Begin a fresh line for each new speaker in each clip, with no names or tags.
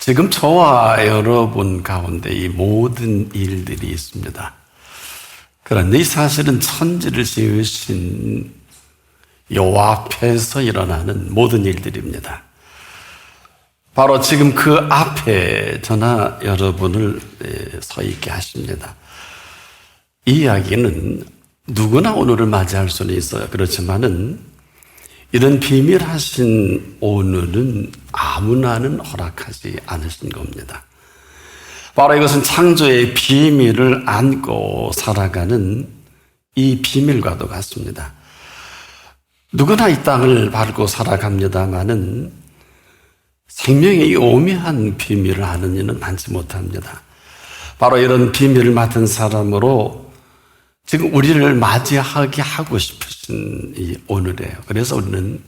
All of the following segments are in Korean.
지금 저와 여러분 가운데 이 모든 일들이 있습니다. 그런데 이 사실은 천지를 지으신 여호와 앞에서 일어나는 모든 일들입니다. 바로 지금 그 앞에 저나 여러분을 서 있게 하십니다. 이 이야기는 누구나 오늘을 맞이할 수는 있어요. 그렇지만은 이런 비밀하신 오늘은 아무나는 허락하지 않으신 겁니다. 바로 이것은 창조의 비밀을 안고 살아가는 이 비밀과도 같습니다. 누구나 이 땅을 밟고 살아갑니다마는 생명의 이 오묘한 비밀을 아는 이는 많지 못합니다. 바로 이런 비밀을 맡은 사람으로 지금 우리를 맞이하게 하고 싶으신 이 오늘이에요. 그래서 우리는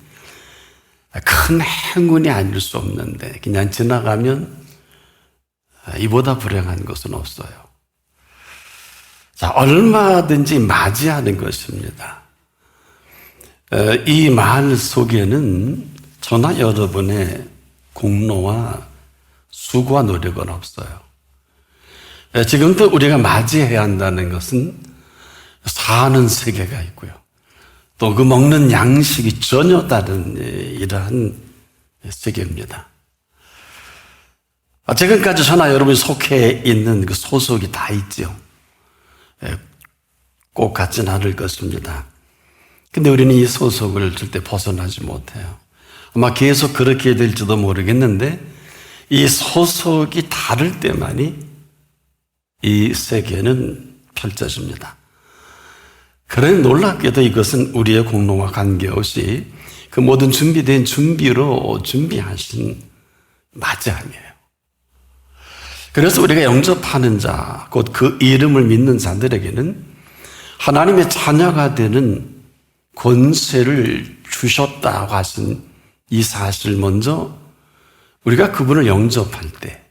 큰 행운이 아닐 수 없는데 그냥 지나가면 이보다 불행한 것은 없어요. 자, 얼마든지 맞이하는 것입니다. 이 말 속에는 저나 여러분의 공로와 수고와 노력은 없어요. 지금도 우리가 맞이해야 한다는 것은 사는 세계가 있고요. 또 그 먹는 양식이 전혀 다른 이러한 세계입니다. 지금까지 저나 여러분이 속해 있는 그 소속이 다 있죠. 꼭 같진 않을 것입니다. 근데 우리는 이 소속을 절대 벗어나지 못해요. 아마 계속 그렇게 될지도 모르겠는데 이 소속이 다를 때만이 이 세계는 펼쳐집니다. 그러나 놀랍게도 이것은 우리의 공로와 관계없이 그 모든 준비된 준비로 준비하신 맞이함이에요. 그래서 우리가 영접하는 자, 곧 그 이름을 믿는 자들에게는 하나님의 자녀가 되는 권세를 주셨다고 하신 이 사실 먼저 우리가 그분을 영접할 때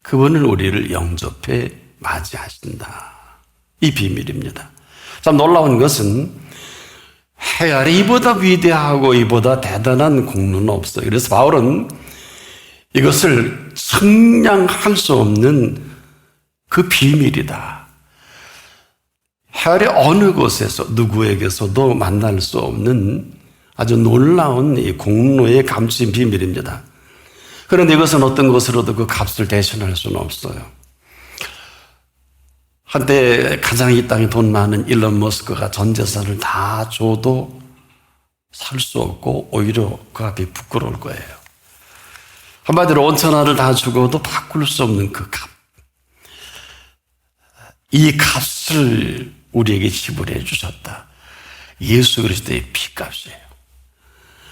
그분을 우리를 영접해 맞이하신다. 이 비밀입니다. 참 놀라운 것은 해 아래 이보다 위대하고 이보다 대단한 공로는 없어요. 그래서 바울은 이것을 측량할 수 없는 그 비밀이다. 해 아래 어느 곳에서 누구에게서도 만날 수 없는 아주 놀라운 이 공로에 감추인 비밀입니다. 그런데 이것은 어떤 것으로도 그 값을 대신할 수는 없어요. 한때 가장 이 땅에 돈 많은 일론 머스크가 전 재산을 다 줘도 살 수 없고 오히려 그 앞이 부끄러울 거예요. 한마디로 온천하를 다 주고도 바꿀 수 없는 그 값. 이 값을 우리에게 지불해 주셨다. 예수 그리스도의 피값이에요.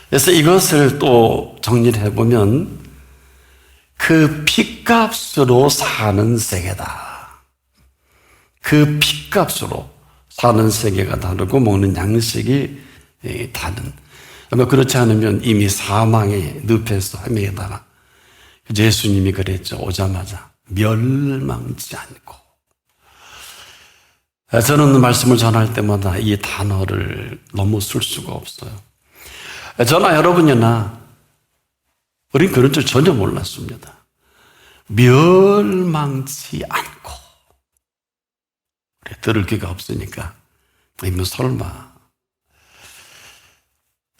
그래서 이것을 또 정리를 해보면 그 피값으로 사는 세계다. 그 피값으로 사는 세계가 다르고 먹는 양식이 다른. 아마 그렇지 않으면 이미 사망의 늪에서 헤매다가 예수님이 그랬죠. 오자마자 멸망치 않고. 저는 말씀을 전할 때마다 이 단어를 너무 쓸 수가 없어요. 저나 여러분이나 우린 그런 줄 전혀 몰랐습니다. 멸망치 않고. 그래, 들을 기가 없으니까 이면 설마.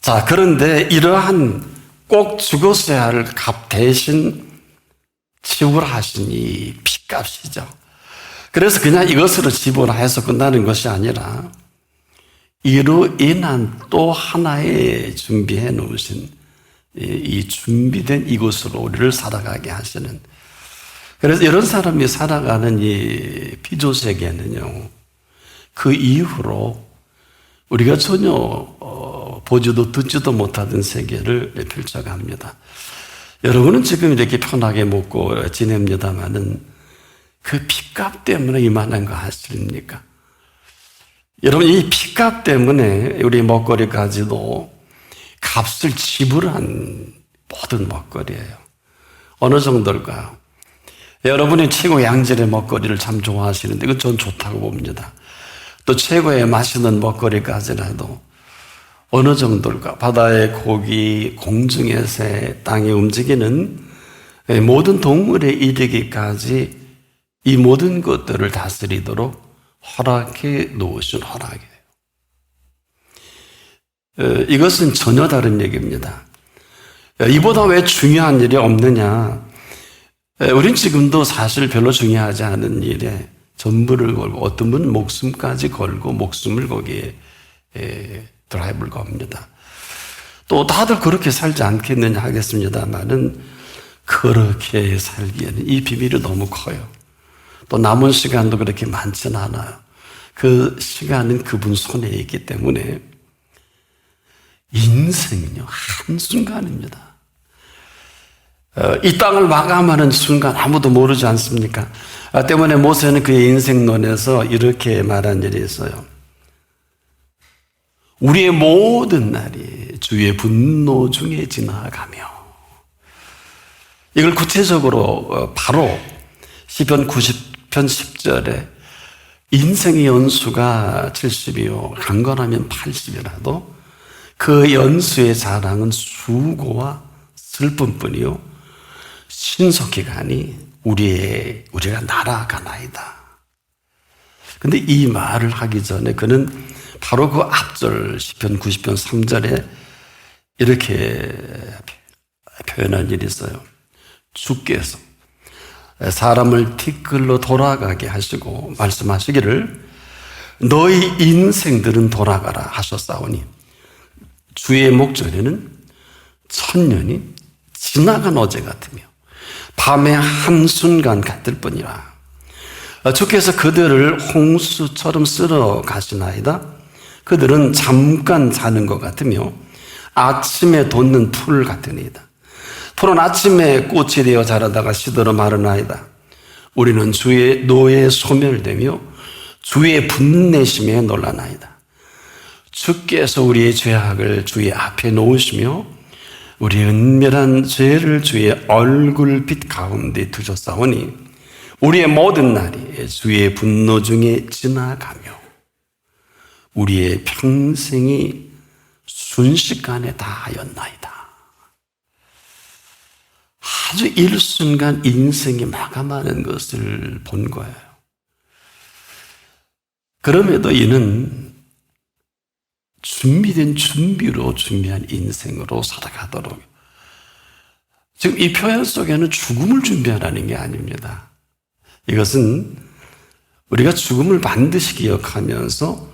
자, 그런데 이러한 꼭 죽었어야 할 값 대신 지불하신 이 피값이죠. 그래서 그냥 이것으로 지불해서 끝나는 것이 아니라 이로 인한 또 하나의 준비해 놓으신 이 준비된 이곳으로 우리를 살아가게 하시는. 그래서 이런 사람이 살아가는 이 피조세계는요, 그 이후로 우리가 전혀 보지도 듣지도 못하던 세계를 펼쳐갑니다. 여러분은 지금 이렇게 편하게 먹고 지냅니다마는 그 피값 때문에 이만한 거 아십니까? 여러분, 이 피값 때문에 우리 먹거리까지도 값을 지불한 모든 먹거리예요. 어느 정도일까요? 여러분이 최고 양질의 먹거리를 참 좋아하시는데 그건 전 좋다고 봅니다. 또 최고의 맛있는 먹거리까지라도 어느 정도일까? 바다의 고기, 공중의 새, 땅에 움직이는 모든 동물에 이르기까지 이 모든 것들을 다스리도록 허락해 놓으신 허락이에요. 이것은 전혀 다른 얘기입니다. 이보다 왜 중요한 일이 없느냐? 우린 지금도 사실 별로 중요하지 않은 일에 전부를 걸고 어떤 분은 목숨까지 걸고 목숨을 거기에 드라이브를 겁니다. 또 다들 그렇게 살지 않겠느냐 하겠습니다만은 그렇게 살기에는 이 비밀이 너무 커요. 또 남은 시간도 그렇게 많지는 않아요. 그 시간은 그분 손에 있기 때문에 인생은요 한순간입니다. 이 땅을 마감하는 순간 아무도 모르지 않습니까? 때문에 모세는 그의 인생론에서 이렇게 말한 일이 있어요. 우리의 모든 날이 주의 분노 중에 지나가며, 이걸 구체적으로 바로 시편 90편 10절에 인생의 연수가 70이요 강건하면 80이라도 그 연수의 자랑은 수고와 슬픔뿐이요 신속히 가니 우리가 날아가나이다. 근데 이 말을 하기 전에 그는 바로 그 앞절 시편 90편 3절에 이렇게 표현한 일이 있어요. 주께서 사람을 티끌로 돌아가게 하시고 말씀하시기를 너희 인생들은 돌아가라 하셨사오니 주의 목전에는 천년이 지나간 어제 같으며 밤의 한순간 같을 뿐이라. 주께서 그들을 홍수처럼 쓸어 가시나이다. 그들은 잠깐 자는 것 같으며 아침에 돋는 풀 같으니이다. 풀은 아침에 꽃이 되어 자라다가 시들어 마르나이다. 우리는 주의 노에 소멸되며 주의 분내심에 놀라나이다. 주께서 우리의 죄악을 주의 앞에 놓으시며 우리의 은밀한 죄를 주의 얼굴빛 가운데 두셨사오니 우리의 모든 날이 주의 분노 중에 지나가며 우리의 평생이 순식간에 다하였나이다. 아주 일순간 인생이 마감하는 것을 본 거예요. 그럼에도 이는 준비된 준비로 준비한 인생으로 살아가도록. 지금 이 표현 속에는 죽음을 준비하라는 게 아닙니다. 이것은 우리가 죽음을 반드시 기억하면서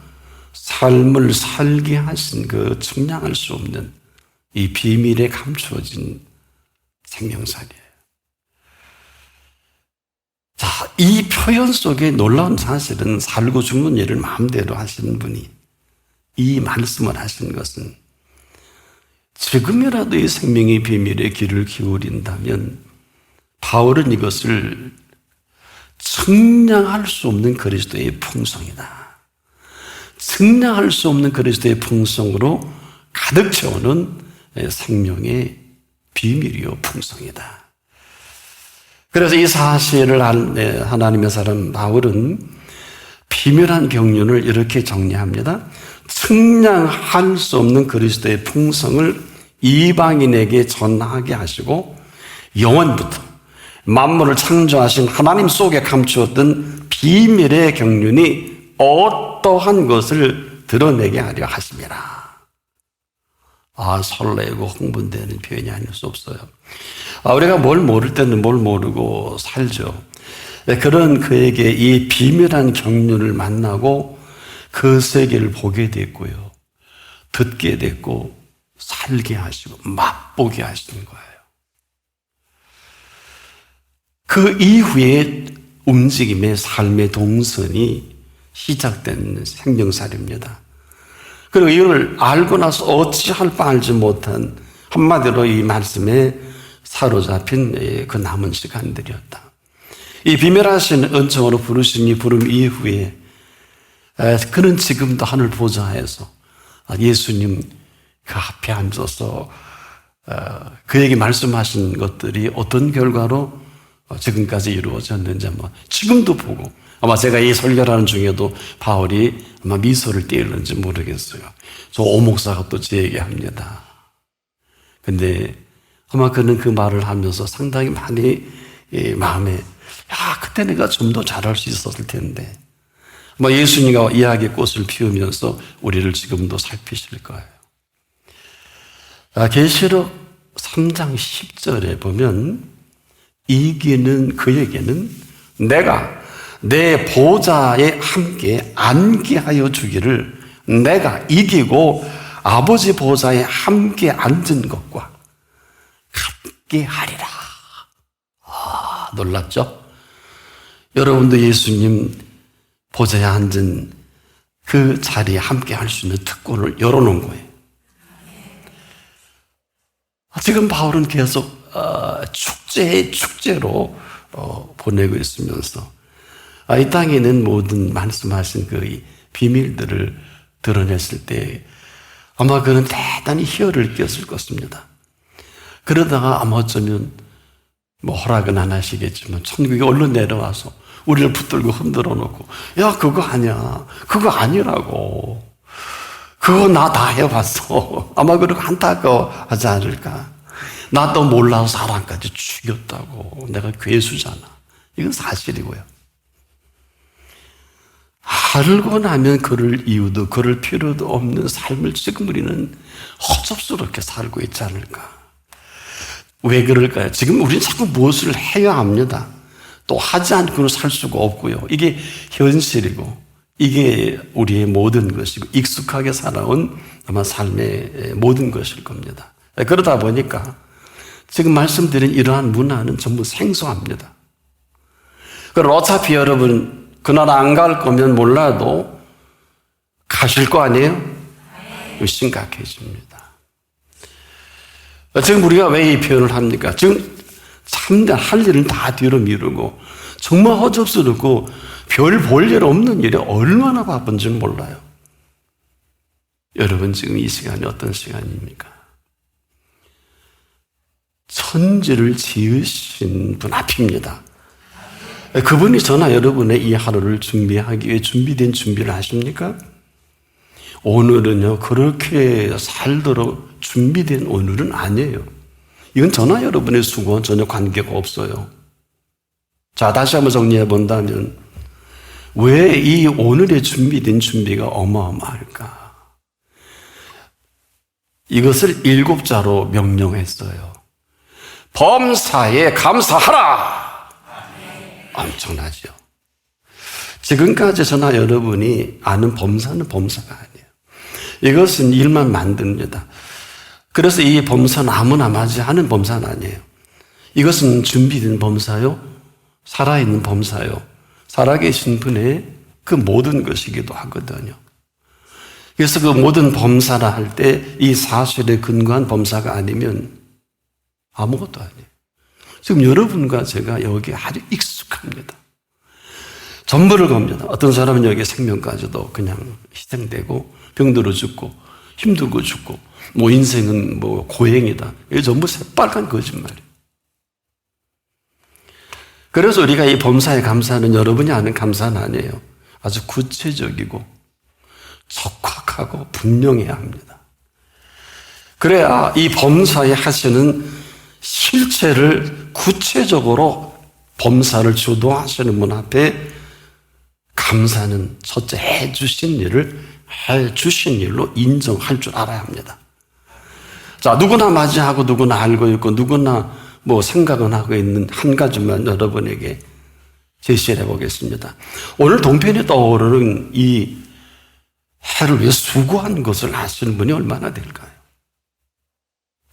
삶을 살게 하신 그 측량할 수 없는 이 비밀에 감추어진 생명살이에요. 자, 이 표현 속에 놀라운 사실은 살고 죽는 일을 마음대로 하시는 분이 이 말씀을 하신 것은 지금이라도 이 생명의 비밀에 귀를 기울인다면 바울은 이것을 측량할 수 없는 그리스도의 풍성이다. 측량할 수 없는 그리스도의 풍성으로 가득 채우는 생명의 비밀이요 풍성이다. 그래서 이 사실을 하나님의 사람 바울은 비밀한 경륜을 이렇게 정리합니다. 측량할 수 없는 그리스도의 풍성을 이방인에게 전하게 하시고 영원부터 만물을 창조하신 하나님 속에 감추었던 비밀의 경륜이 어떠한 것을 드러내게 하려 하심이라. 설레고 흥분되는 표현이 아닐 수 없어요. 우리가 뭘 모를 때는 뭘 모르고 살죠. 그런 그에게 이 비밀한 경륜을 만나고 그 세계를 보게 됐고요. 듣게 됐고 살게 하시고 맛보게 하시는 거예요. 그 이후에 움직임의 삶의 동선이 시작된 생명살입니다. 그리고 이걸 알고 나서 어찌할 바 알지 못한 한마디로 이 말씀에 사로잡힌 그 남은 시간들이었다. 이 비밀하신 은총으로 부르신 이 부름 이후에 그는 지금도 하늘 보좌에서 예수님 그 앞에 앉아서 그에게 말씀하신 것들이 어떤 결과로 지금까지 이루어졌는지 한번 지금도 보고 아마 제가 이 설교를 하는 중에도 바울이 아마 미소를 띄었는지 모르겠어요. 저 오 목사가 또 제 얘기합니다. 근데 아마 그는 그 말을 하면서 상당히 많이 마음에 그때 내가 좀 더 잘할 수 있었을 텐데, 아마 예수님과 이야기의 꽃을 피우면서 우리를 지금도 살피실 거예요. 계시록 3장 10절에 보면 이기는 그에게는 내가 내 보좌에 함께 앉게 하여 주기를, 내가 이기고 아버지 보좌에 함께 앉은 것과 함께 하리라. 놀랍죠? 여러분도 예수님 보좌에 앉은 그 자리에 함께 할 수 있는 특권을 열어놓은 거예요. 지금 바울은 계속 축제의 축제로 보내고 있으면서 이 땅에 있는 모든 말씀하신 그 비밀들을 드러냈을 때 아마 그는 대단히 희열을 느꼈을 것입니다. 그러다가 아마 어쩌면 허락은 안 하시겠지만 천국에 얼른 내려와서 우리를 붙들고 흔들어 놓고, 야, 그거 아니야, 그거 아니라고, 그거 나 다 해봤어. 아마 그렇게 안타까워하지 않을까. 나도 몰라서 사람까지 죽였다고. 내가 괴수잖아. 이건 사실이고요. 알고 나면 그럴 이유도 그럴 필요도 없는 삶을 지금 우리는 허접스럽게 살고 있지 않을까. 왜 그럴까요? 지금 우리는 자꾸 무엇을 해야 합니다. 또 하지 않고는 살 수가 없고요. 이게 현실이고 이게 우리의 모든 것이고 익숙하게 살아온 아마 삶의 모든 것일 겁니다. 그러다 보니까 지금 말씀드린 이러한 문화는 전부 생소합니다. 그럼 어차피 여러분 그날 안 갈 거면 몰라도 가실 거 아니에요? 심각해집니다. 지금 우리가 왜 이 표현을 합니까? 지금 참된 할 일은 다 뒤로 미루고 정말 허접스럽고 별 볼 일 없는 일이 얼마나 바쁜지 몰라요. 여러분 지금 이 시간이 어떤 시간입니까? 천지를 지으신 분 앞입니다. 그분이 저나 여러분의 이 하루를 준비하기 위해 준비된 준비를 하십니까? 오늘은요, 그렇게 살도록 준비된 오늘은 아니에요. 이건 저나 여러분의 수고와 전혀 관계가 없어요. 자, 다시 한번 정리해 본다면, 왜 이 오늘의 준비된 준비가 어마어마할까? 이것을 7자로 명령했어요. 범사에 감사하라! 엄청나죠? 지금까지 저나 여러분이 아는 범사는 범사가 아니에요. 이것은 일만 만듭니다. 그래서 이 범사는 아무나 맞이하는 범사는 아니에요. 이것은 준비된 범사요, 살아있는 범사요, 살아계신 분의 그 모든 것이기도 하거든요. 그래서 그 모든 범사라 할 때 이 사실에 근거한 범사가 아니면 아무것도 아니에요. 지금 여러분과 제가 여기에 아주 익숙합니다. 전부를 겁니다. 어떤 사람은 여기 생명까지도 그냥 희생되고 병들어 죽고 힘들고 죽고 인생은 고행이다. 이게 전부 새빨간 거짓말이에요. 그래서 우리가 이 범사의 감사는 여러분이 아는 감사는 아니에요. 아주 구체적이고 적확하고 분명해야 합니다. 그래야 이 범사에 하시는 실체를 구체적으로 범사를 주도하시는 분 앞에 감사는 첫째 해주신 일을 해주신 일로 인정할 줄 알아야 합니다. 자, 누구나 맞이하고 누구나 알고 있고 누구나 생각은 하고 있는 한 가지만 여러분에게 제시해 보겠습니다. 오늘 동편에 떠오르는 이 해를 위해 수고한 것을 아시는 분이 얼마나 될까요?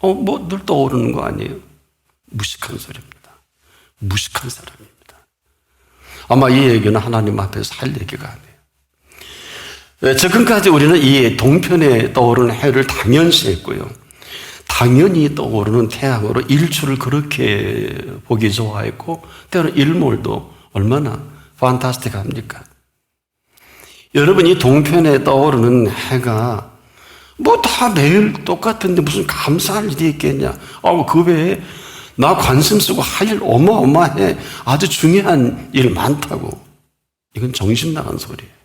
늘 떠오르는 거 아니에요? 무식한 소리입니다. 무식한 사람입니다. 아마 이 얘기는 하나님 앞에서 할 얘기가 아니에요. 지금까지 우리는 이 동편에 떠오르는 해를 당연시했고요. 당연히 떠오르는 태양으로 일출을 그렇게 보기 좋아했고, 때로는 일몰도 얼마나 판타스틱합니까? 여러분, 이 동편에 떠오르는 해가 다 매일 똑같은데 무슨 감사할 일이 있겠냐? 그 외에 나 관심 쓰고 할 일 어마어마해. 아주 중요한 일 많다고. 이건 정신 나간 소리예요.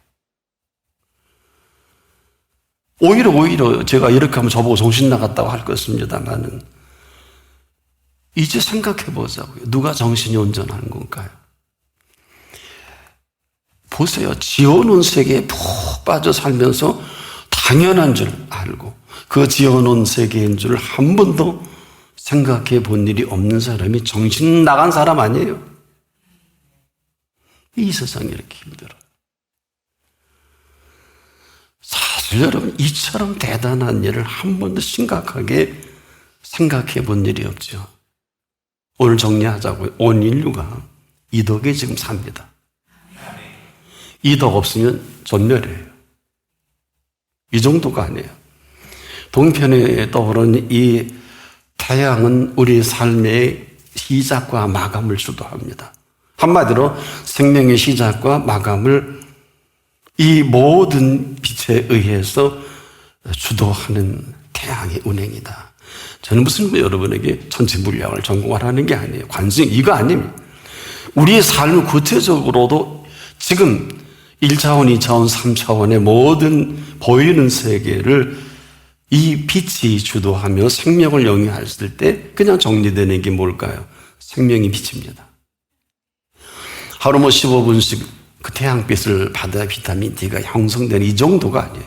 오히려 제가 이렇게 하면 저보고 정신 나갔다고 할 것입니다만은 이제 생각해 보자고요. 누가 정신이 온전한 건가요? 보세요. 지어놓은 세계에 푹 빠져 살면서 당연한 줄 알고 그 지어놓은 세계인 줄 한 번도 생각해 본 일이 없는 사람이 정신 나간 사람 아니에요? 이 세상이 이렇게 힘들어요. 사실 여러분, 이처럼 대단한 일을 한 번도 심각하게 생각해 본 일이 없죠. 오늘 정리하자고요. 온 인류가 이 덕에 지금 삽니다. 이 덕 없으면 전멸해요. 이 정도가 아니에요. 동편에 떠오르는 이 태양은 우리 삶의 시작과 마감을 주도합니다. 한마디로 생명의 시작과 마감을 이 모든 빛에 의해서 주도하는 태양의 운행이다. 저는 무슨 여러분에게 전체 물리학을 전공하라는 게 아니에요. 관심 이거 아닙니다. 우리의 삶을 구체적으로도 지금 1차원, 2차원, 3차원의 모든 보이는 세계를 이 빛이 주도하며 생명을 영위했을 때 그냥 정리되는 게 뭘까요? 생명이 빛입니다. 하루 15분씩 그 태양빛을 받아 비타민 D가 형성되는 이 정도가 아니에요.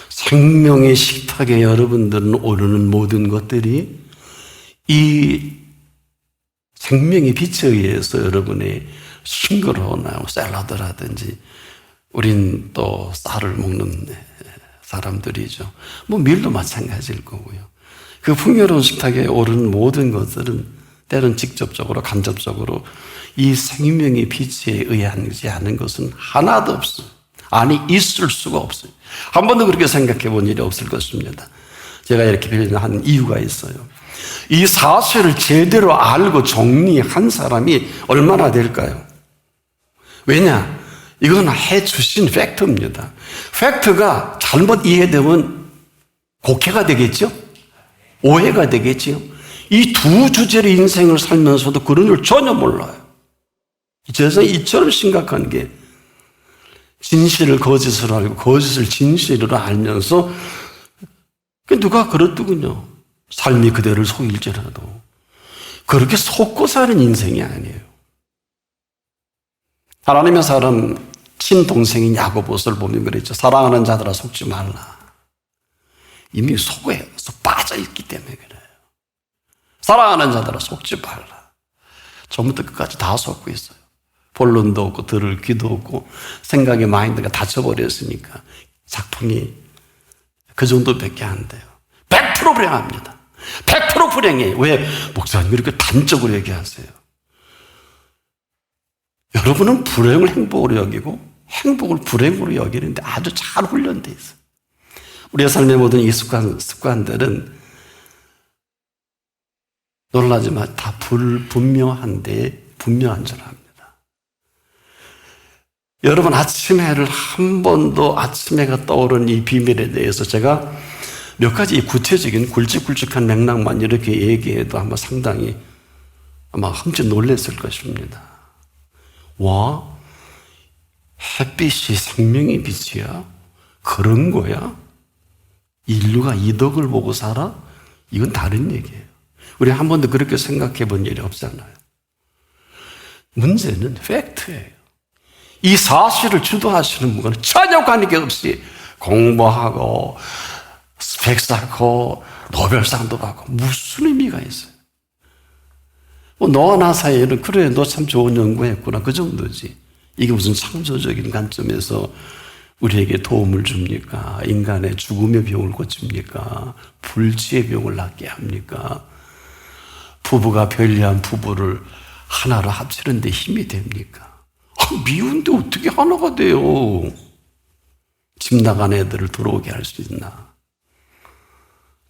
생명의 식탁에 여러분들은 오르는 모든 것들이 이 생명의 빛에 의해서 여러분의 싱그러운 샐러드라든지 우린 또 쌀을 먹는 사람들이죠. 밀도 마찬가지일 거고요. 그 풍요로운 식탁에 오르는 모든 것들은 때론 직접적으로 간접적으로 이 생명의 빛에 의하지 않은 것은 하나도 없어요. 아니 있을 수가 없어요. 한 번도 그렇게 생각해 본 일이 없을 것입니다. 제가 이렇게 표현한 이유가 있어요. 이 사실을 제대로 알고 정리한 사람이 얼마나 될까요? 왜냐? 이건 해주신 팩트입니다. 팩트가 잘못 이해되면 곡해가 되겠죠? 오해가 되겠죠? 이 두 주제로 인생을 살면서도 그런 줄 전혀 몰라요. 세상에 이처럼 심각한 게 진실을 거짓으로 알고 거짓을 진실으로 알면서 누가 그렇더군요. 삶이 그대를 속일지라도 그렇게 속고 사는 인생이 아니에요. 하나님의 사람 친동생인 야고보서를 보면 그랬죠. 사랑하는 자들아 속지 말라. 이미 속에 빠져있기 때문에 그래요. 사랑하는 자들아 속지 말라. 처음부터 끝까지 다 속고 있어요. 본론도 없고 들을 귀도 없고 생각의 마인드가 닫혀버렸으니까 작품이 그 정도밖에 안 돼요. 100% 불행합니다. 100% 불행해요. 왜? 목사님 이렇게 단적으로 얘기하세요. 여러분은 불행을 행복으로 여기고 행복을 불행으로 여기는데 아주 잘 훈련되어 있어요. 우리의 삶의 모든 이 습관들은 놀라지만 다 불분명한데 분명한 줄 압니다. 여러분 아침 해를 한 번도 아침 해가 떠오르는 이 비밀에 대해서 제가 몇 가지 구체적인 굵직굵직한 맥락만 이렇게 얘기해도 아마 상당히 흠칫 놀랐을 것입니다. 와, 햇빛이 생명의 빛이야? 그런 거야? 인류가 이 덕을 보고 살아? 이건 다른 얘기예요. 우리 한 번도 그렇게 생각해 본 일이 없잖아요. 문제는 팩트예요. 이 사실을 주도하시는 분은 전혀 관계없이 공부하고 스펙 쌓고 노벨상도 받고 무슨 의미가 있어요? 너와 나 사이에는 그래 너 참 좋은 연구했구나 그 정도지. 이게 무슨 창조적인 관점에서 우리에게 도움을 줍니까? 인간의 죽음의 병을 고칩니까? 불치의 병을 낫게 합니까? 부부가 편리한 부부를 하나로 합치는 데 힘이 됩니까? 미운데 어떻게 하나가 돼요? 집 나간 애들을 들어오게 할 수 있나?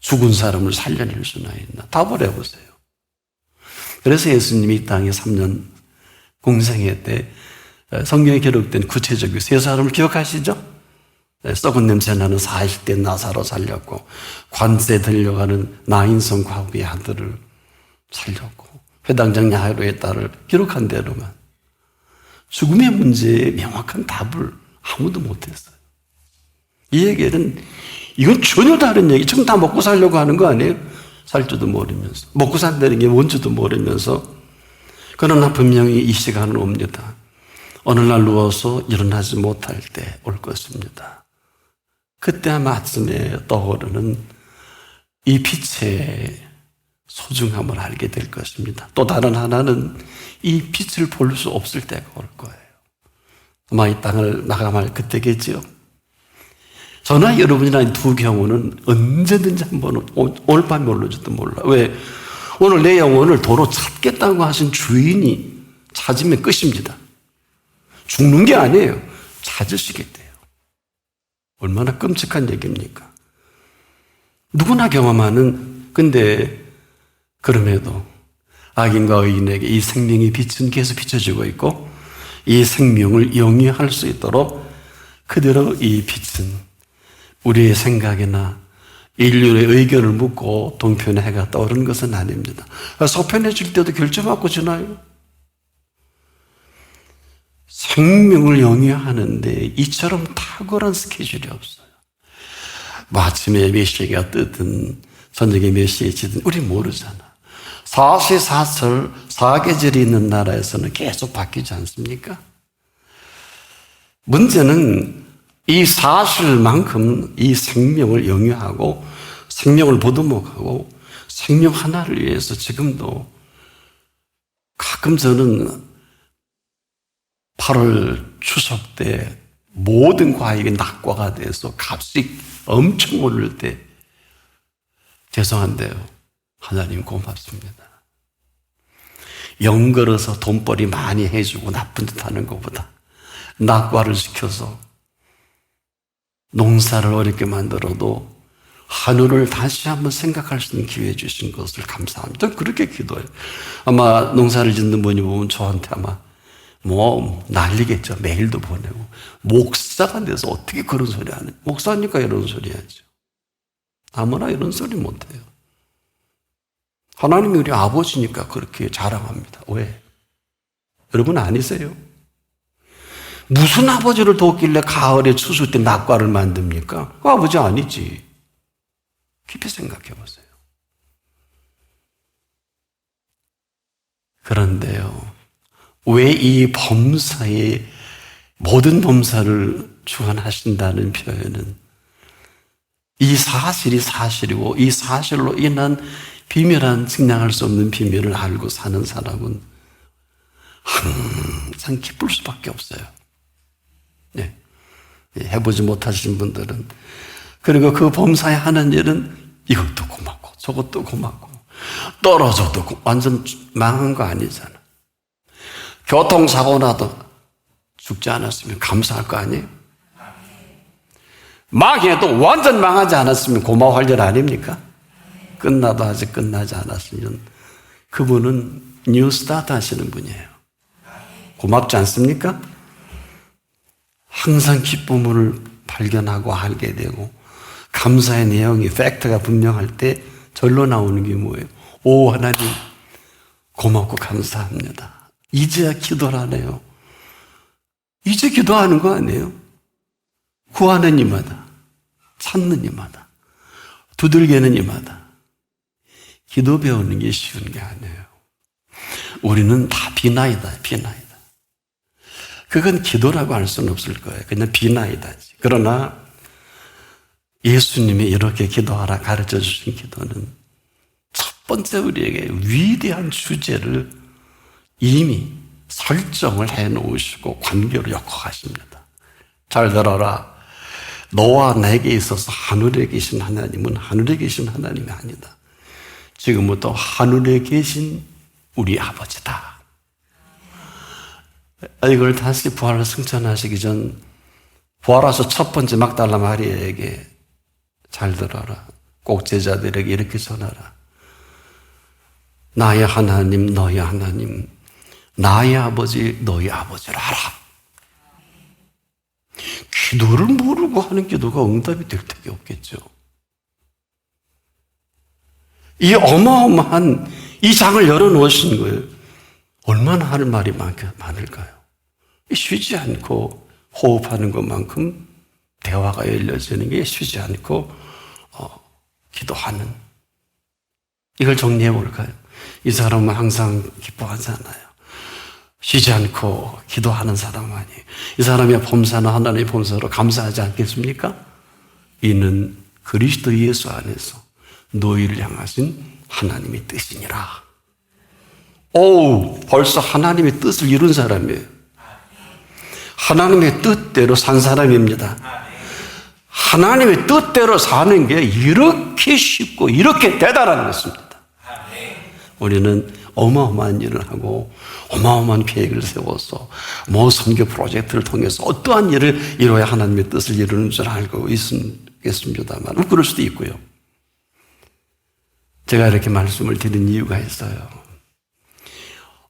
죽은 사람을 살려낼 수나 있나? 답을 해보세요. 그래서 예수님이 이 땅에 3년 공생애 때 성경에 기록된 구체적인 세 사람을 기억하시죠? 썩은 냄새 나는 40대 나사로 살렸고 관세 들려가는 나인성 과부의 아들을 살렸고 회당장 야이로의 딸을 기록한 대로만 죽음의 문제에 명확한 답을 아무도 못했어요. 이 얘기는 이건 전혀 다른 얘기. 지금 다 먹고 살려고 하는 거 아니에요? 살 줄도 모르면서, 먹고 산다는 게 뭔지도 모르면서, 그러나 분명히 이 시간은 옵니다. 어느 날 누워서 일어나지 못할 때 올 것입니다. 그때 아마 아침에 떠오르는 이 빛의 소중함을 알게 될 것입니다. 또 다른 하나는 이 빛을 볼 수 없을 때가 올 거예요. 아마 이 땅을 마감할 그때겠지요. 저나 여러분이나 두 경우는 언제든지 한번 오늘 밤에 올는지도 몰라. 왜? 오늘 내 영혼을 도로 찾겠다고 하신 주인이 찾으면 끝입니다. 죽는 게 아니에요. 찾으시겠대요. 얼마나 끔찍한 얘기입니까? 누구나 경험하는, 근데 그럼에도 악인과 의인에게 이 생명의 빛은 계속 비춰지고 있고 이 생명을 영위할 수 있도록 그대로 이 빛은 우리의 생각이나 인류의 의견을 묻고 동편의 해가 떠오르는 것은 아닙니다. 서편해질 때도 결정하고 지나요. 생명을 영위하는데 이처럼 탁월한 스케줄이 없어요. 뭐 아침에 몇 시가 뜨든 저녁에 몇 시에 지든 우리 모르잖아. 사시사철 사계절이 있는 나라에서는 계속 바뀌지 않습니까? 문제는 이 사실만큼 이 생명을 영위하고 생명을 보듬어가고 생명 하나를 위해서 지금도 가끔 저는 8월 추석 때 모든 과일이 낙과가 돼서 값이 엄청 오를 때 죄송한데요. 하나님 고맙습니다. 연걸어서 돈벌이 많이 해주고 나쁜 듯 하는 것보다 낙과를 시켜서 농사를 어렵게 만들어도 하늘을 다시 한번 생각할 수 있는 기회 주신 것을 감사합니다. 그렇게 기도해요. 아마 농사를 짓는 분이 보면 저한테 아마 난리겠죠. 메일도 보내고. 목사가 돼서 어떻게 그런 소리 하는? 목사니까 이런 소리 하죠. 아무나 이런 소리 못해요. 하나님이 우리 아버지니까 그렇게 자랑합니다. 왜? 여러분 아니세요? 무슨 아버지를 돕길래 가을에 추수 때 낙과를 만듭니까? 그 아버지 아니지. 깊이 생각해 보세요. 그런데요, 왜 이 범사에 모든 범사를 주관하신다는 표현은 이 사실이 사실이고 이 사실로 인한 비밀한 증량할 수 없는 비밀을 알고 사는 사람은 항상 기쁠 수밖에 없어요. 네. 해보지 못하신 분들은. 그리고 그 범사에 하는 일은 이것도 고맙고 저것도 고맙고 떨어져도 완전 망한 거 아니잖아. 교통사고 나도 죽지 않았으면 감사할 거 아니에요? 망해도 완전 망하지 않았으면 고마워할 일 아닙니까? 끝나도 아직 끝나지 않았으면 그분은 뉴 스타트 하시는 분이에요. 고맙지 않습니까? 항상 기쁨을 발견하고 알게 되고 감사의 내용이 팩트가 분명할 때 절로 나오는 게 뭐예요? 오 하나님 고맙고 감사합니다. 이제야 기도를 하네요. 이제 기도하는 거 아니에요? 구하는 이마다, 찾는 이마다, 두들기는 이마다. 기도 배우는 게 쉬운 게 아니에요. 우리는 다 비나이다. 그건 기도라고 할 수는 없을 거예요. 그냥 비나이다지. 그러나 예수님이 이렇게 기도하라 가르쳐 주신 기도는 첫 번째 우리에게 위대한 주제를 이미 설정을 해 놓으시고 관계로 엮어가십니다. 잘 들어라. 너와 내게 있어서 하늘에 계신 하나님은 하늘에 계신 하나님이 아니다. 지금부터 하늘에 계신 우리 아버지다. 이걸 다시 부활을 승천하시기 전 부활하셔서 첫 번째 막달라 마리아에게 잘 들어라. 꼭 제자들에게 이렇게 전하라. 나의 하나님, 너의 하나님, 나의 아버지, 너의 아버지를 알아. 기도를 모르고 하는 기도가 응답이 될 때가 없겠죠. 이 어마어마한 이 장을 열어놓으신 거예요. 얼마나 할 말이 많을까요? 쉬지 않고 호흡하는 것만큼 대화가 열려지는 게 쉬지 않고 기도하는 이걸 정리해 볼까요? 이 사람은 항상 기뻐하잖아요. 쉬지 않고 기도하는 사람 아니에요. 이 사람의 범사는 하나님의 범사로 감사하지 않겠습니까? 이는 그리스도 예수 안에서 너희를 향하신 하나님의 뜻이니라. 오, 벌써 하나님의 뜻을 이룬 사람이에요. 하나님의 뜻대로 산 사람입니다. 하나님의 뜻대로 사는 게 이렇게 쉽고 이렇게 대단한 것입니다. 우리는 어마어마한 일을 하고 어마어마한 계획을 세워서 선교 프로젝트를 통해서 어떠한 일을 이루어야 하나님의 뜻을 이루는 줄 알고 있겠습니다만 그럴 수도 있고요. 제가 이렇게 말씀을 드린 이유가 있어요.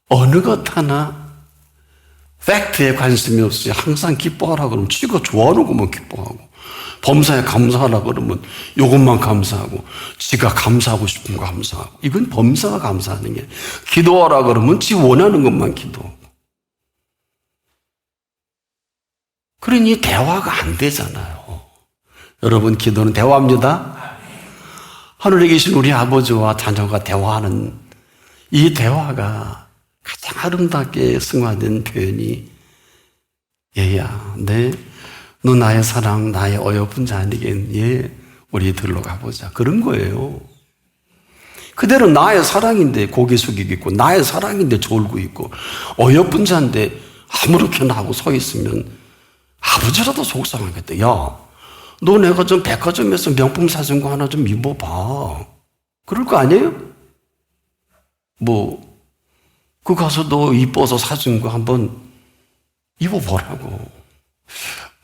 어느 것 하나 팩트에 관심이 없이 항상 기뻐하라 그러면 지가 좋아하는 것만 기뻐하고 범사에 감사하라 그러면 이것만 감사하고 지가 감사하고 싶은 거 감사하고 이건 범사가 감사하는 게 기도하라 그러면 지 원하는 것만 기도하고 그러니 대화가 안 되잖아요. 여러분 기도는 대화입니다. 하늘에 계신 우리 아버지와 자녀가 대화하는 이 대화가 가장 아름답게 승화된 표현이 얘야 너 나의 사랑 나의 어여쁜 자니겐 우리 들러 가보자 그런 거예요. 그대로 나의 사랑인데 고개 숙이고 있고 나의 사랑인데 졸고 있고 어여쁜 자인데 아무렇게나 하고 서 있으면 아버지라도 속상하겠다. 야, 너 내가 좀 백화점에서 명품 사준 거 하나 좀 입어봐. 그럴 거 아니에요? 그 가서 너 이뻐서 사준 거 한번 입어보라고.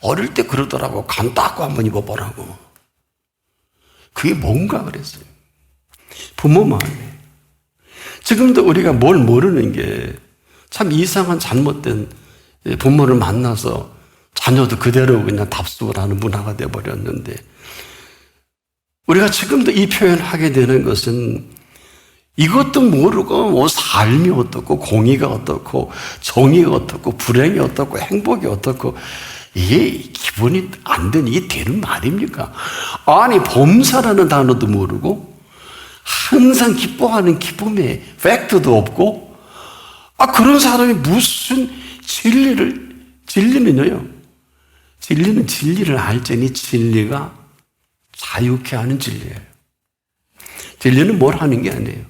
어릴 때 그러더라고. 간 닦고 한번 입어보라고. 그게 뭔가 그랬어요. 부모 마음에. 지금도 우리가 뭘 모르는 게 참 이상한 잘못된 부모를 만나서 자녀도 그대로 그냥 답습을 하는 문화가 되어버렸는데 우리가 지금도 이 표현을 하게 되는 것은 이것도 모르고 삶이 어떻고 공의가 어떻고 정의가 어떻고 불행이 어떻고 행복이 어떻고 이게 기본이 안 되는 이게 되는 말입니까? 아니 범사라는 단어도 모르고 항상 기뻐하는 기쁨의 팩트도 없고 그런 사람이 무슨 진리는요. 진리는 진리를 알자니 진리가 자유케 하는 진리예요. 진리는 뭘 하는 게 아니에요.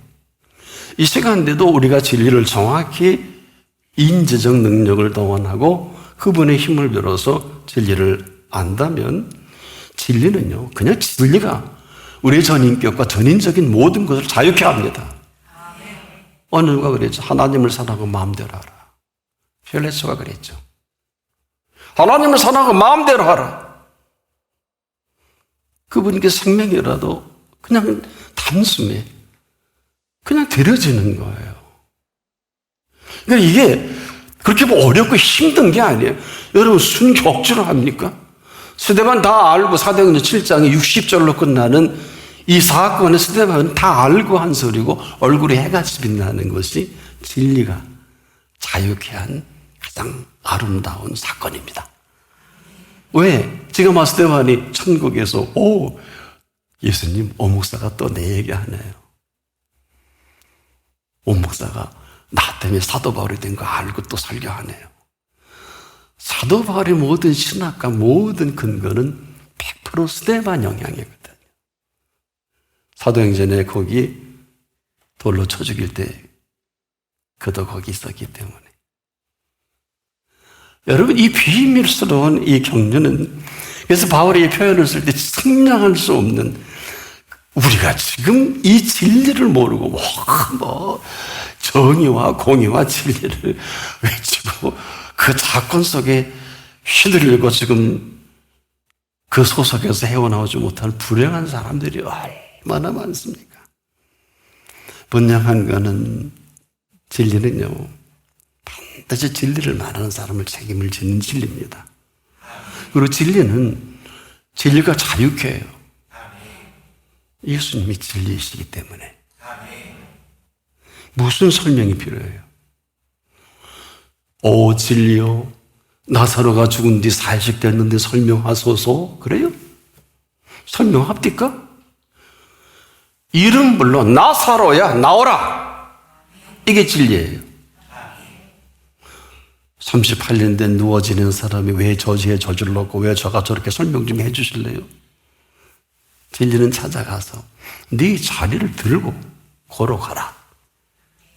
이 시간대도 우리가 진리를 정확히 인지적 능력을 동원하고 그분의 힘을 빌어서 진리를 안다면 진리는요, 그냥 진리가 우리의 전인격과 전인적인 모든 것을 자유케 합니다. 어느 누가 그랬죠? 하나님을 사랑하고 마음대로 하라. 필레소가 그랬죠. 하나님을 사랑하고 마음대로 하라. 그분께 생명이라도 그냥 단숨에 그냥 데려지는 거예요. 그러니까 이게 그렇게 어렵고 힘든 게 아니에요. 여러분 순격주로 합니까? 스데반 다 알고 사도행전 7장에 60절로 끝나는 이 사건을 스데반은 다 알고 한 소리고 얼굴에 해가 빛나는 것이 진리가 자유케 한 가장 아름다운 사건입니다. 왜? 지금 스데반이 천국에서 예수님 오목사가 또 내 얘기하네요. 오목사가 나 때문에 사도 바울이 된 거 알고 또 설교하네요. 사도 바울의 모든 신학과 모든 근거는 100% 스데반 영향이거든요. 사도행전에 거기 돌로 쳐 죽일 때 그도 거기 있었기 때문에. 여러분 이 비밀스러운 이 격려는 그래서 바울이 이 표현을 쓸 때 상상할 수 없는 우리가 지금 이 진리를 모르고 정의와 공의와 진리를 외치고 그 사건 속에 휘둘리고 지금 그 소속에서 헤어나오지 못한 불행한 사람들이 얼마나 많습니까? 분명한 거는 진리는요, 반드시 진리를 말하는 사람을 책임을 지는 진리입니다. 그리고 진리가 자유케 해요. 예수님이 진리이시기 때문에. 무슨 설명이 필요해요? 오 진리요, 나사로가 죽은 뒤 4일씩 됐는데 설명하소서. 그래요? 설명합니까? 이름 불러 나사로야 나오라. 이게 진리예요. 38년 된 누워 지낸 사람이 왜 저지에 저질렀고 왜 저가 저렇게 설명 좀 해주실래요? 진리는 찾아가서 네 자리를 들고 걸어가라.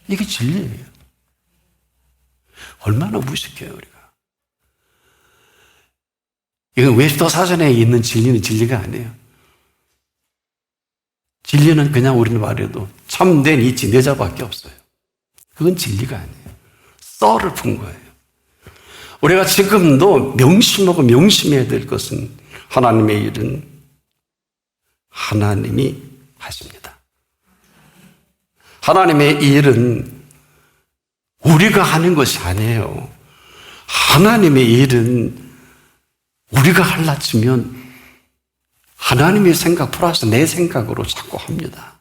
이게 진리예요. 얼마나 무식해요 우리가. 이건 웹스터 사전에 있는 진리는 진리가 아니에요. 진리는 그냥 우리는 말해도 참된 이치 내 자밖에 없어요. 그건 진리가 아니에요. 썰을 푼 거예요. 우리가 지금도 명심하고 명심해야 될 것은 하나님의 일은 하나님이 하십니다. 하나님의 일은 우리가 하는 것이 아니에요. 하나님의 일은 우리가 할라 치면 하나님의 생각 플러스 내 생각으로 자꾸 합니다.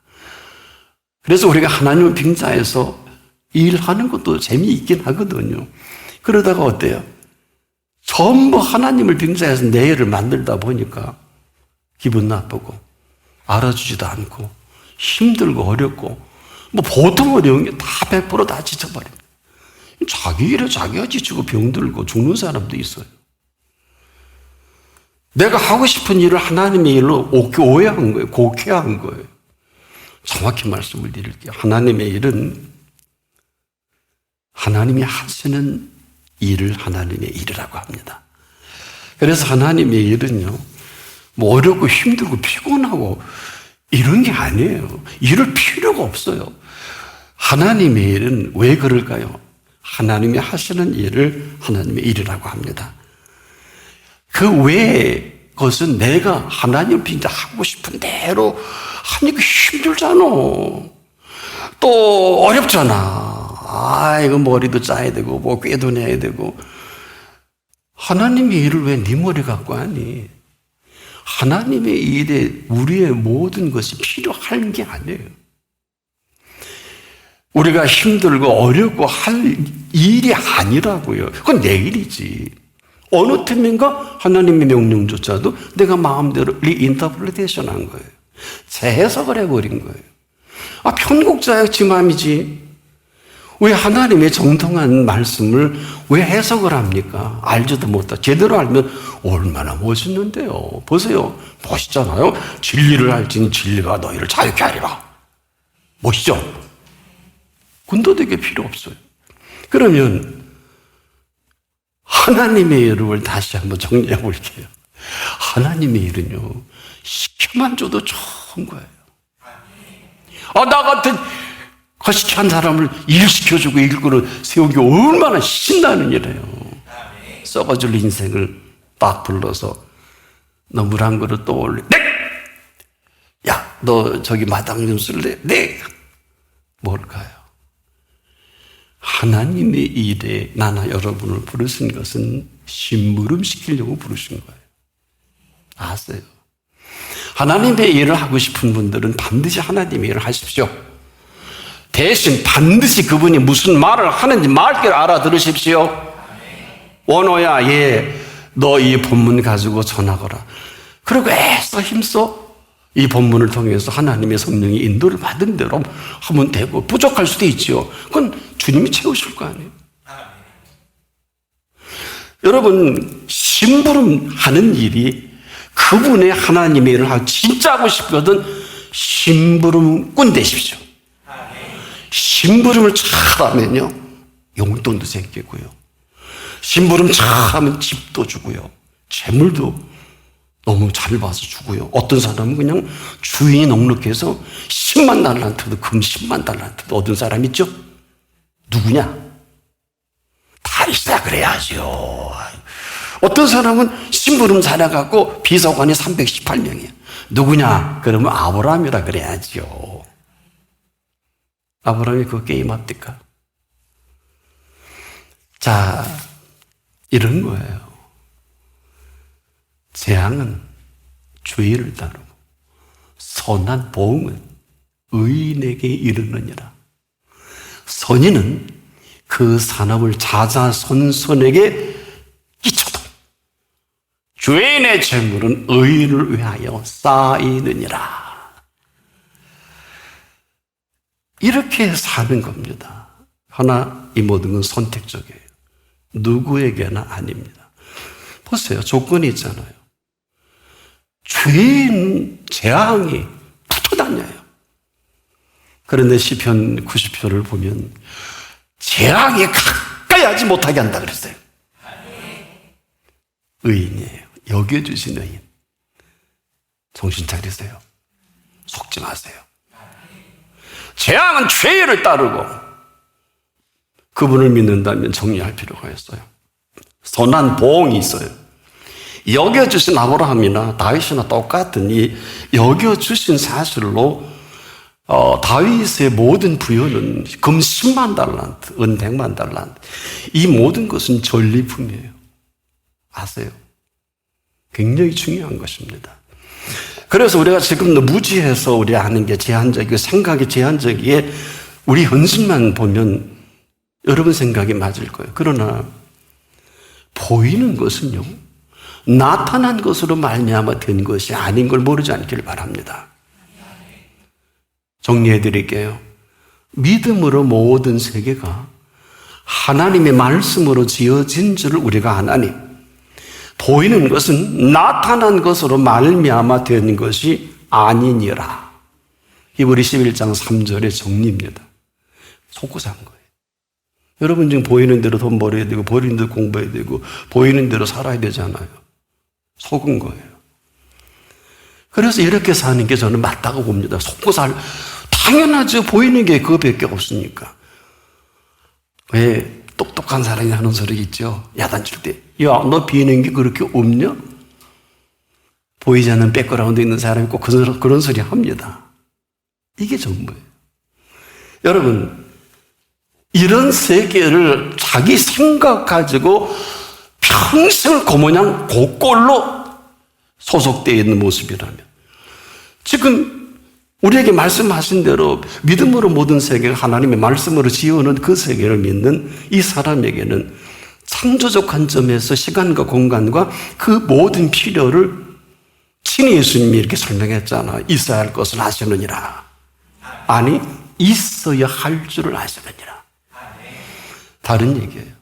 그래서 우리가 하나님을 빙자해서 일하는 것도 재미있긴 하거든요. 그러다가 어때요? 전부 하나님을 빙자해서 내 일을 만들다 보니까 기분 나쁘고 알아주지도 않고 힘들고 어렵고 뭐 보통 어려운 게 다 100% 지쳐버립니다. 자기 일에 자기가 지치고 병들고 죽는 사람도 있어요. 내가 하고 싶은 일을 하나님의 일로 오해한 거예요. 곡해한 거예요. 정확히 말씀을 드릴게요. 하나님의 일은 하나님이 하시는 일을 하나님의 일이라고 합니다. 그래서 하나님의 일은요, 뭐 어렵고 힘들고 피곤하고 이런 게 아니에요. 이럴 필요가 없어요. 하나님의 일은 왜 그럴까요? 하나님이 하시는 일을 하나님의 일이라고 합니다. 그 외의 것은 내가 하나님을 빙자 하고 싶은 대로 하니까 힘들잖아. 또 어렵잖아. 이거 머리도 짜야 되고 뭐 꾀도 내야 되고. 하나님의 일을 왜 네 머리 갖고 하니? 하나님의 일에 우리의 모든 것이 필요한 게 아니에요. 우리가 힘들고 어렵고 할 일이 아니라고요. 그건 내 일이지. 어느 틈인가 하나님의 명령조차도 내가 마음대로 리인터프리테이션 한 거예요. 재해석을 해버린 거예요. 편곡자야 지 맘이지. 왜 하나님의 정통한 말씀을 왜 해석을 합니까? 알지도 못하고 제대로 알면 얼마나 멋있는데요. 보세요. 멋있잖아요. 진리를 알지니 진리가 너희를 자유케 하리라. 멋있죠? 군더더기 필요 없어요. 그러면 하나님의 일을 다시 한번 정리해 볼게요. 하나님의 일은요, 시켜만 줘도 좋은 거예요. 나 같은 거시기한 사람을 일시켜주고 일꾼을 세우기 얼마나 신나는 일이에요. 썩어질 인생을 딱 불러서 너 물 한 그릇 떠올려. 네! 야, 너 저기 마당 좀 쓸래? 네! 뭘까요? 하나님의 일에 나나 여러분을 부르신 것은 심부름 시키려고 부르신 거예요. 아세요? 하나님의 일을 하고 싶은 분들은 반드시 하나님의 일을 하십시오. 대신 반드시 그분이 무슨 말을 하는지 맑게 알아들으십시오. 원호야, 너 이 본문 가지고 전하거라. 그리고 애써 힘써 이 본문을 통해서 하나님의 성령이 인도를 받은 대로 하면 되고, 부족할 수도 있죠. 그건 주님이 채우실 거 아니에요. 여러분, 심부름하는 일이 그분의 하나님의 일을 하고 진짜 하고 싶거든 심부름꾼 되십시오. 심부름을 잘하면요, 용돈도 생기고요. 심부름 잘하면 집도 주고요. 재물도 너무 잘 봐서 주고요. 어떤 사람은 그냥 주인이 넉넉해서 10만 달란트도 금 10만 달란트도 얻은 사람 있죠? 누구냐? 다 있어야 그래야죠. 어떤 사람은 심부름 잘해갖고 비서관이 318명이에요. 누구냐? 그러면 아브라함이라 그래야죠. 아브라함이 그 게임 합니까? 자, 이런 거예요. 재앙은 주의를 따르고 선한 보응은 의인에게 이르느니라. 선인은 그 산업을 자자손손에게 끼쳐도 주인의 재물은 의인을 위하여 쌓이느니라. 이렇게 사는 겁니다. 하나, 이 모든 건 선택적이에요. 누구에게나 아닙니다. 보세요. 조건이 있잖아요. 죄인 재앙이 붙어 다녀요. 그런데 시편 90편을 보면 재앙이 가까이 하지 못하게 한다 그랬어요. 의인이에요. 여겨주신 의인. 정신 차리세요. 속지 마세요. 재앙은 죄인을 따르고 그분을 믿는다면 정리할 필요가 있어요. 선한 보응이 있어요. 여겨주신 아브라함이나 다윗이나 똑같은 이 여겨주신 사실로 다윗의 모든 부여는 금 10만 달란트, 은 100만 달란트, 이 모든 것은 전리품이에요. 아세요? 굉장히 중요한 것입니다. 그래서 우리가 지금 무지해서 우리 아는 게 제한적이고 생각이 제한적이에 우리 현실만 보면 여러분 생각이 맞을 거예요. 그러나 보이는 것은요, 나타난 것으로 말미암아 된 것이 아닌 걸 모르지 않기를 바랍니다. 정리해 드릴게요. 믿음으로 모든 세계가 하나님의 말씀으로 지어진 줄 우리가 아나니 보이는 것은 나타난 것으로 말미암아 된 것이 아니니라. 히브리 11장 3절의 정리입니다. 속고 산 거예요. 여러분 지금 보이는 대로 돈 벌어야 되고 보이는 대로 공부해야 되고 보이는 대로 살아야 되잖아요. 속은 거예요. 그래서 이렇게 사는 게 저는 맞다고 봅니다. 속고 당연하죠. 보이는 게 그거밖에 없으니까. 왜 똑똑한 사람이 하는 소리 있죠. 야단칠 때. 야, 너 비는 게 그렇게 없냐? 보이지 않는 백그라운드에 있는 사람이 꼭 그런 소리 합니다. 이게 전부예요. 여러분, 이런 세계를 자기 생각 가지고 평생을 고모냥 그꼴로 소속되어 있는 모습이라면 지금 우리에게 말씀하신 대로 믿음으로 모든 세계가 하나님의 말씀으로 지어놓은 그 세계를 믿는 이 사람에게는 창조적 관점에서 시간과 공간과 그 모든 필요를 친히 예수님이 이렇게 설명했잖아. 있어야 할 것을 아시느니라. 아니, 있어야 할 줄을 아시느니라. 다른 얘기예요.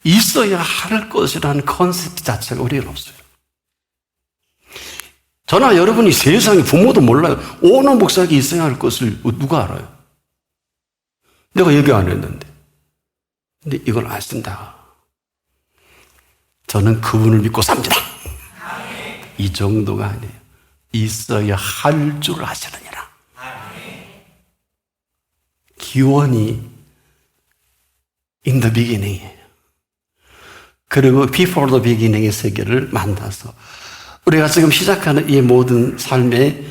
있어야 할 것이라는 컨셉 자체가 우리에게는 없어요. 저나 여러분이 세상에 부모도 몰라요. 오너 목사에게 있어야 할 것을 누가 알아요? 내가 얘기 안 했는데. 근데 이걸 아신다. 저는 그분을 믿고 삽니다. 이 정도가 아니에요. 있어야 할 줄 아시느니라. 기원이 in the beginning이에요. 그리고 before the beginning의 세계를 만나서 우리가 지금 시작하는 이 모든 삶의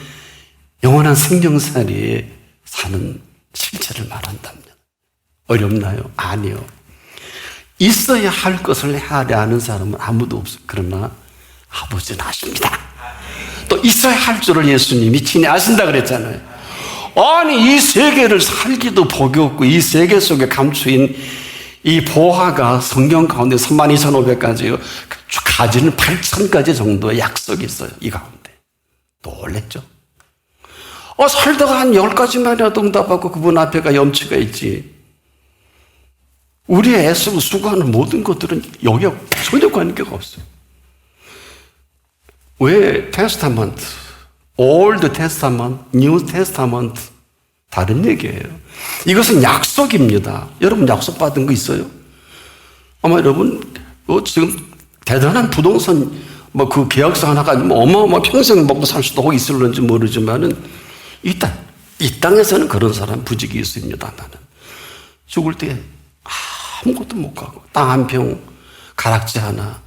영원한 생명살이에 사는 실체를 말한답니다. 어렵나요? 아니요. 있어야 할 것을 해야 하는 사람은 아무도 없어요. 그러나 아버지는 아십니다. 또 있어야 할 줄을 예수님이 친히 아신다 그랬잖아요. 아니, 이 세계를 살기도 복이 없고 이 세계 속에 감추인 이 보화가 성경 가운데 32,500가지요. 가지는 8,000가지 정도의 약속이 있어요. 이 가운데. 놀랬죠? 살다가 한 10가지만이라도 응답하고 그분 앞에가 염치가 있지. 우리의 애쓰고 수고하는 모든 것들은 여기와 전혀 관계가 없어요. 왜 테스타먼트, 올드 테스타먼트, 뉴 테스타먼트 다른 얘기예요. 이것은 약속입니다. 여러분 약속 받은 거 있어요? 아마 여러분 지금 대단한 부동산 그 계약서 하나 가지고 어마어마 평생 먹고 살 수도 혹 있을런지 모르지만은 이 땅에서는 그런 사람 부직이 있습니다만은 죽을 때 아무것도 못 가고 땅 한 평, 가락지 하나,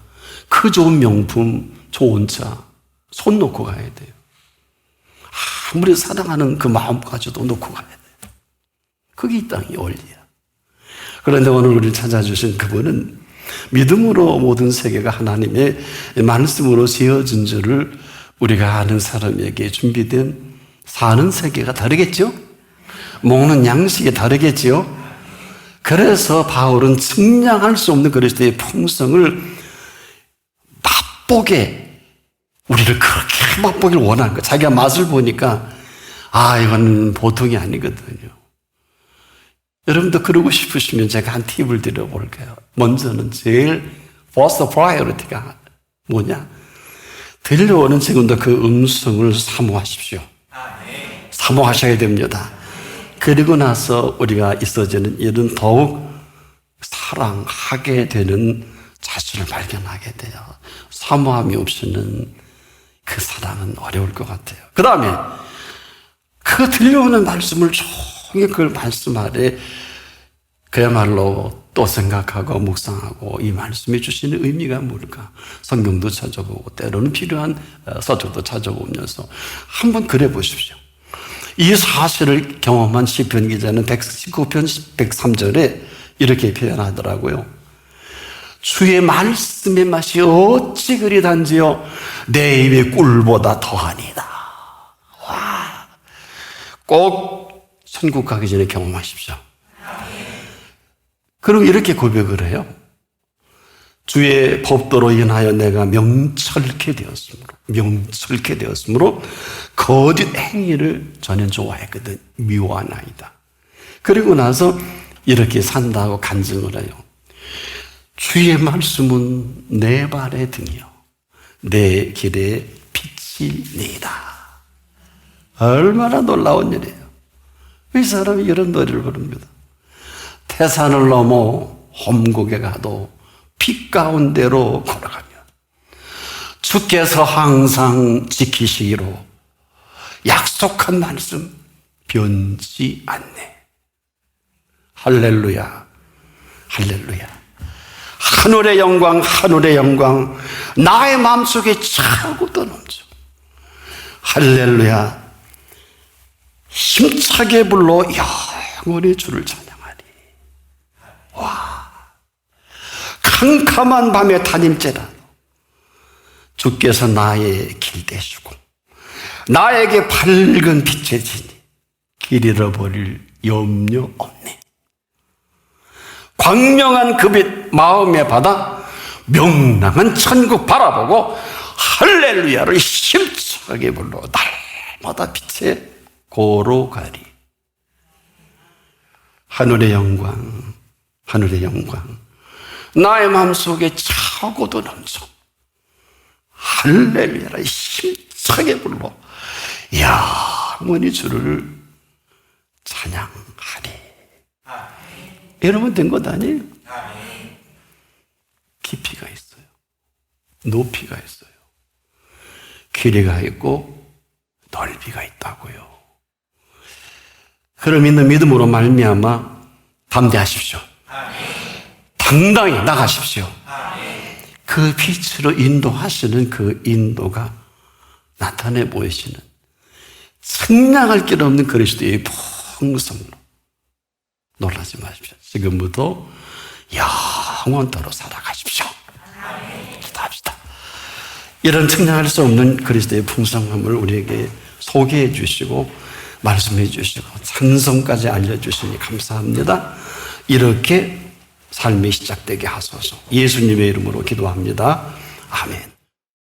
그 좋은 명품, 좋은 차 손 놓고 가야 돼요. 아무리 사랑하는 그 마음까지도 놓고 가야 돼요. 그게 이 땅의 원리야. 그런데 오늘 우리를 찾아주신 그분은 믿음으로 모든 세계가 하나님의 말씀으로 지어진 줄을 우리가 아는 사람에게 준비된 사는 세계가 다르겠죠? 먹는 양식이 다르겠죠? 그래서 바울은 측량할 수 없는 그리스도의 풍성을 맛보게 우리를 그렇게 맛보기를 원하는 거야. 자기가 맛을 보니까 이건 보통이 아니거든요. 여러분도 그러고 싶으시면 제가 한 팁을 드려볼게요. 먼저는 제일 first priority가 뭐냐? 들려오는 지금도 그 음성을 사모하십시오. 사모하셔야 됩니다. 그리고 나서 우리가 있어지는 일은 더욱 사랑하게 되는 자신을 발견하게 돼요. 사모함이 없이는 그 사랑은 어려울 것 같아요. 그 다음에 그 들려오는 말씀을 종일 그 말씀 아래 그야말로 또 생각하고 묵상하고 이 말씀이 주시는 의미가 뭘까? 성경도 찾아보고 때로는 필요한 서적도 찾아보면서 한번 그래 보십시오. 이 사실을 경험한 시편 기자는 119편 103절에 이렇게 표현하더라고요. 주의 말씀의 맛이 어찌 그리 단지요 내 입의 꿀보다 더하니다. 와, 꼭 천국 가기 전에 경험하십시오. 그리고 이렇게 고백을 해요. 주의 법도로 인하여 내가 명철케 되었으므로 거짓 행위를 전혀 좋아했거든 미워하나이다. 그리고 나서 이렇게 산다고 간증을 해요. 주의 말씀은 내 발의 등이요 내 길에 빛이니이다. 얼마나 놀라운 일이에요. 이 사람이 이런 노래를 부릅니다. 태산을 넘어 험곡에 가도 빛 가운데로 걸어가면 주께서 항상 지키시기로 약속한 말씀 변치 않네. 할렐루야, 할렐루야. 하늘의 영광, 하늘의 영광, 나의 마음속에 차고 떠넘쳐. 할렐루야. 힘차게 불러 영원히 주를 찬양하리. 와, 캄캄한 밤에 다닐지라도 주께서 나의 길 되시고 나에게 밝은 빛의 진이 길 잃어버릴 염려 없네. 광명한 그 빛 마음에 받아 명랑한 천국 바라보고 할렐루야를 힘차게 불러 날마다 빛에 고로가리. 하늘의 영광, 하늘의 영광, 나의 마음속에 차고도 넘쳐 할렐루야를 힘차게 불러 영원히 주를 찬양하리. 여러분 된 것 아니에요? 깊이가 있어요. 높이가 있어요. 길이가 있고 넓이가 있다고요. 그럼 있는 믿음으로 말미암아 담대하십시오. 당당히 나가십시오. 그 빛으로 인도하시는 그 인도가 나타내 보이시는 측량할 길 없는 그리스도의 풍성으로 놀라지 마십시오. 지금부터 영원토록 살아가십시오. 기도합시다. 이런 측량할 수 없는 그리스도의 풍성함을 우리에게 소개해 주시고 말씀해 주시고 찬송까지 알려주시니 감사합니다. 이렇게 삶이 시작되게 하소서. 예수님의 이름으로 기도합니다. 아멘.